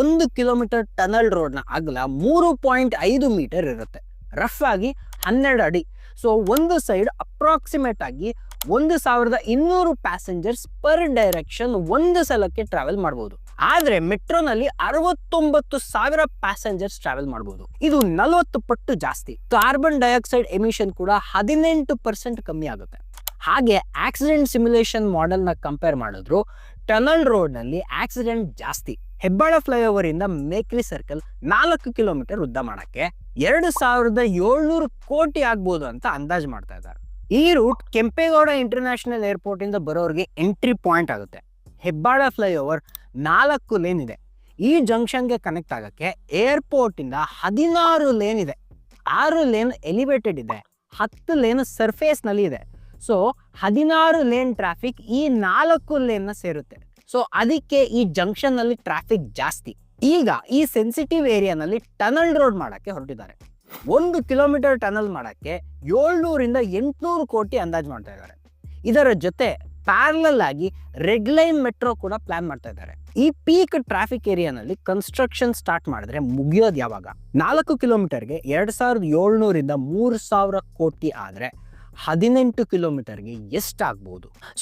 1 kilometre tunnel ರೋಡ್ನ ಅಗಲ 3.5 metre ಇರುತ್ತೆ. Rough ಆಗಿ 12 ಅಡಿ. ಸೊ ಒಂದು ಸೈಡ್ ಅಪ್ರಾಕ್ಸಿಮೇಟ್ ಆಗಿ 1200 ಪ್ಯಾಸೆಂಜರ್ಸ್ ಪರ್ ಡೈರೆಕ್ಷನ್ ಒಂದು ಸಲಕ್ಕೆ ಟ್ರಾವೆಲ್ ಮಾಡಬಹುದು. ಆದ್ರೆ ಮೆಟ್ರೋನಲ್ಲಿ 69,000 ಪ್ಯಾಸೆಂಜರ್ಸ್ ಟ್ರಾವೆಲ್ ಮಾಡಬಹುದು. ಇದು 40 ಪಟ್ಟು ಜಾಸ್ತಿ. ಕಾರ್ಬನ್ ಡೈಆಕ್ಸೈಡ್ ಎಮಿಷನ್ ಕೂಡ 18% ಕಮ್ಮಿ ಆಗುತ್ತೆ. ಹಾಗೆ ಆಕ್ಸಿಡೆಂಟ್ ಸಿಮ್ಯುಲೇಷನ್ ಮಾಡೆಲ್ ನ ಕಂಪೇರ್ ಮಾಡಿದ್ರು ಟನಲ್ ರೋಡ್ ನಲ್ಲಿ ಆಕ್ಸಿಡೆಂಟ್ ಜಾಸ್ತಿ. ಹೆಬ್ಬಾಳ ಫ್ಲೈಓವರ್ ಇಂದ ಮೇಕ್ರಿ ಸರ್ಕಲ್ 4 ಕಿಲೋಮೀಟರ್ ಉದ್ದ ಮಾಡಕ್ಕೆ 2700 ಕೋಟಿ ಆಗ್ಬೋದು ಅಂತ ಅಂದಾಜು ಮಾಡ್ತಾ ಇದ್ದಾರೆ. ಈ ರೂಟ್ ಕೆಂಪೇಗೌಡ ಇಂಟರ್ನ್ಯಾಷನಲ್ ಏರ್ಪೋರ್ಟ್ ಇಂದ ಬರೋರಿಗೆ ಎಂಟ್ರಿ ಪಾಯಿಂಟ್ ಆಗುತ್ತೆ. ಹೆಬ್ಬಾಳ ಫ್ಲೈಓವರ್ 4 ಲೇನ್ ಇದೆ. ಈ ಜಂಕ್ಷನ್ಗೆ ಕನೆಕ್ಟ್ ಆಗಕ್ಕೆ ಏರ್ಪೋರ್ಟ್ ಇಂದ 16 ಲೇನ್ ಇದೆ. 6 ಲೇನ್ ಎಲಿವೇಟೆಡ್ ಇದೆ, 10 ಲೇನ್ ಸರ್ಫೇಸ್ ನಲ್ಲಿ ಇದೆ. ಸೊ 16 ಲೇನ್ ಟ್ರಾಫಿಕ್ ಈ 4 ಲೇನ್ ನ ಸೇರುತ್ತೆ. ಸೊ ಅದಕ್ಕೆ ಈ ಜಂಕ್ಷನ್ ನಲ್ಲಿ ಟ್ರಾಫಿಕ್ ಜಾಸ್ತಿ. ಈಗ ಈ ಸೆನ್ಸಿಟಿವ್ ಏರಿಯಾನಲ್ಲಿ ಟನಲ್ ರೋಡ್ ಮಾಡಕ್ಕೆ ಹೊರಟಿದ್ದಾರೆ. 1 ಕಿಲೋಮೀಟರ್ ಟನಲ್ ಮಾಡಕ್ಕೆ 700 ಇಂದ 800 ಕೋಟಿ ಅಂದಾಜು ಮಾಡ್ತಾ ಇದ್ದಾರೆ. ಇದರ ಜೊತೆ ಪ್ಯಾರಲಲ್ ಆಗಿ ರೆಡ್ ಲೈನ್ ಮೆಟ್ರೋ ಕೂಡ ಪ್ಲಾನ್ ಮಾಡ್ತಾ ಇದ್ದಾರೆ. ಈ ಪೀಕ್ ಟ್ರಾಫಿಕ್ ಏರಿಯಾನಲ್ಲಿ ಕನ್ಸ್ಟ್ರಕ್ಷನ್ ಸ್ಟಾರ್ಟ್ ಮಾಡಿದ್ರೆ ಮುಗಿಯೋದು ಯಾವಾಗ? 4 ಕಿಲೋಮೀಟರ್ಗೆ 2700 ಇಂದ 3000 ಕೋಟಿ ಆದ್ರೆ 18 ಕಿಲೋಮೀಟರ್ಗೆ ಎಷ್ಟಾಗ್ಬೋದು? ಸೊ